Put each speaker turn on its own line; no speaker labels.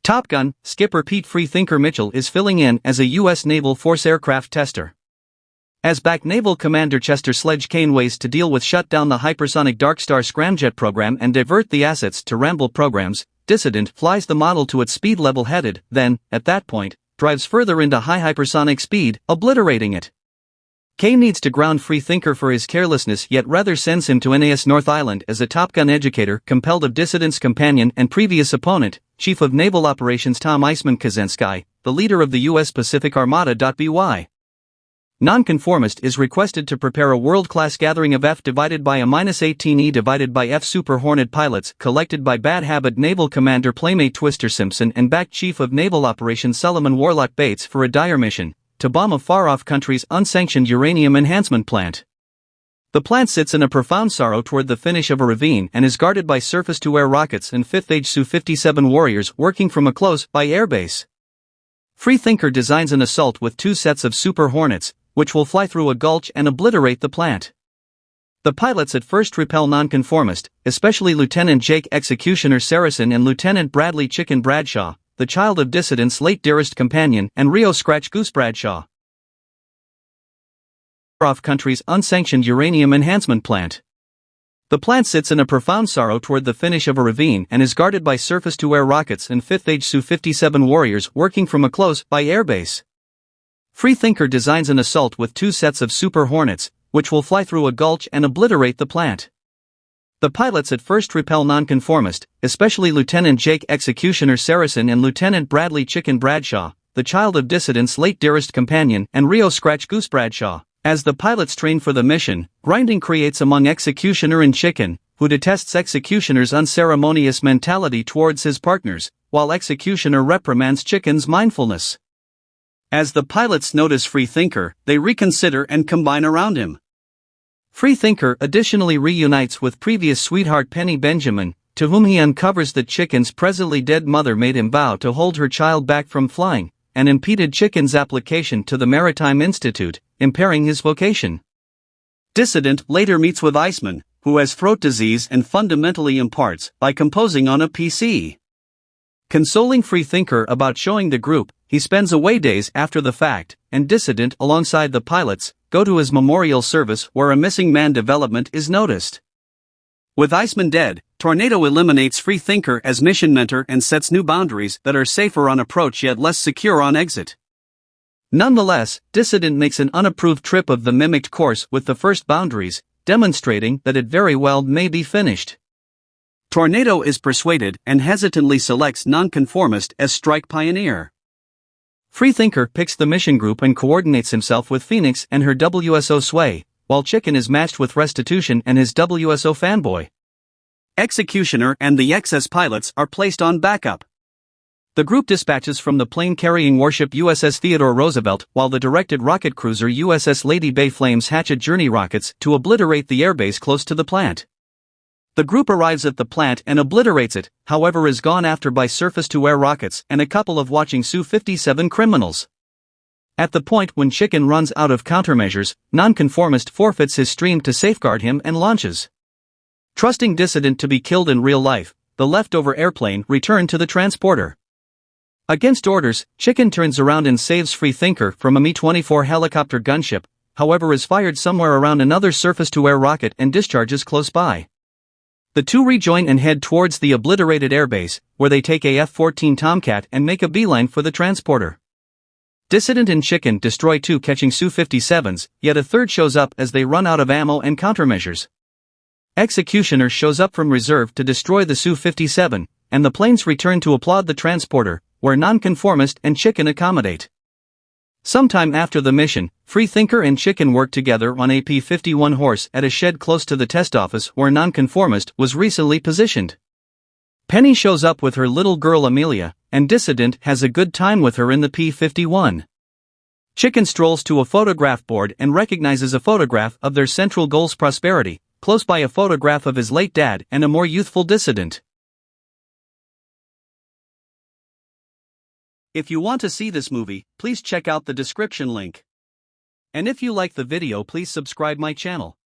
Top Gun skipper Pete Freethinker Mitchell is filling in as a U.S. Naval Force aircraft tester. As back Naval Commander Chester Sledge Kane ways to deal with shut down the hypersonic Darkstar scramjet program and divert the assets to Ramble programs, Dissident flies the model to its speed level headed, then, at that point, drives further into high hypersonic speed, obliterating it. Kane needs to ground Freethinker for his carelessness, yet rather sends him to NAS North Island as a Top Gun educator compelled of Dissident's companion and previous opponent, Chief of Naval Operations Tom Iceman Kaczynski, the leader of the U.S. Pacific Armada. By Nonconformist is requested to prepare a world-class gathering of F divided by a -18E divided by F Super Hornet pilots collected by Bad Habit Naval Commander Playmate Twister Simpson and back Chief of Naval Operations Solomon Warlock Bates for a dire mission to bomb a far-off country's unsanctioned uranium enhancement plant. The plant sits in a profound sorrow toward the finish of a ravine and is guarded by surface-to-air rockets and 5th-age Su-57 warriors working from a close-by airbase. Freethinker designs an assault with 2 sets of Super Hornets, which will fly through a gulch and obliterate the plant. The pilots at first repel Nonconformist, especially Lieutenant Jake Executioner Saracen and Lieutenant Bradley Chicken Bradshaw, the child of Dissident's late dearest companion and Rio Scratch Goose Bradshaw. Off country's unsanctioned uranium enhancement plant. The plant sits in a profound sorrow toward the finish of a ravine and is guarded by surface-to-air rockets and 5th-age Su-57 warriors working from a close-by airbase. Freethinker designs an assault with 2 sets of Super Hornets, which will fly through a gulch and obliterate the plant. The pilots at first repel Nonconformist, especially Lieutenant Jake Executioner Saracen and Lieutenant Bradley Chicken Bradshaw, the child of Dissident's late dearest companion and Rio Scratch Goose Bradshaw. As the pilots train for the mission, grinding creates among Executioner and Chicken, who detests Executioner's unceremonious mentality towards his partners, while Executioner reprimands Chicken's mindfulness. As the pilots notice Freethinker, they reconsider and combine around him. Freethinker additionally reunites with previous sweetheart Penny Benjamin, to whom he uncovers that Chicken's presently dead mother made him vow to hold her child back from flying, and impeded Chicken's application to the Maritime Institute, impairing his vocation. Dissident later meets with Iceman, who has throat disease and fundamentally imparts by composing on a PC. Consoling Freethinker about showing the group, he spends away days after the fact, and Dissident alongside the pilots go to his memorial service where a missing man development is noticed. With Iceman dead, Tornado eliminates Freethinker as mission mentor and sets new boundaries that are safer on approach yet less secure on exit. Nonetheless, Dissident makes an unapproved trip of the mimicked course with the first boundaries, demonstrating that it very well may be finished. Tornado is persuaded and hesitantly selects Nonconformist as strike pioneer. Freethinker picks the mission group and coordinates himself with Phoenix and her WSO Sway, while Chicken is matched with Restitution and his WSO Fanboy. Executioner and the XS pilots are placed on backup. The group dispatches from the plane-carrying warship USS Theodore Roosevelt while the directed rocket cruiser USS Lady Bay Flames hatch Journey rockets to obliterate the airbase close to the plant. The group arrives at the plant and obliterates it, however is gone after by surface-to-air rockets and a couple of watching Su-57 criminals. At the point when Chicken runs out of countermeasures, Nonconformist forfeits his stream to safeguard him and launches. Trusting Dissident to be killed in real life, the leftover airplane returned to the transporter. Against orders, Chicken turns around and saves Freethinker from a Mi-24 helicopter gunship, however is fired somewhere around another surface-to-air rocket and discharges close by. The two rejoin and head towards the obliterated airbase, where they take a F-14 Tomcat and make a beeline for the transporter. Dissident and Chicken destroy 2 catching Su-57s, yet a third shows up as they run out of ammo and countermeasures. Executioner shows up from reserve to destroy the Su-57, and the planes return to applaud the transporter, where Nonconformist and Chicken accommodate. Sometime after the mission, Freethinker and Chicken work together on a P-51 horse at a shed close to the test office where Nonconformist was recently positioned. Penny shows up with her little girl Amelia, and Dissident has a good time with her in the P-51. Chicken strolls to a photograph board and recognizes a photograph of their central goal's prosperity, close by a photograph of his late dad and a more youthful Dissident. If you want to see this movie, please check out the description link. And if you like the video, please subscribe my channel.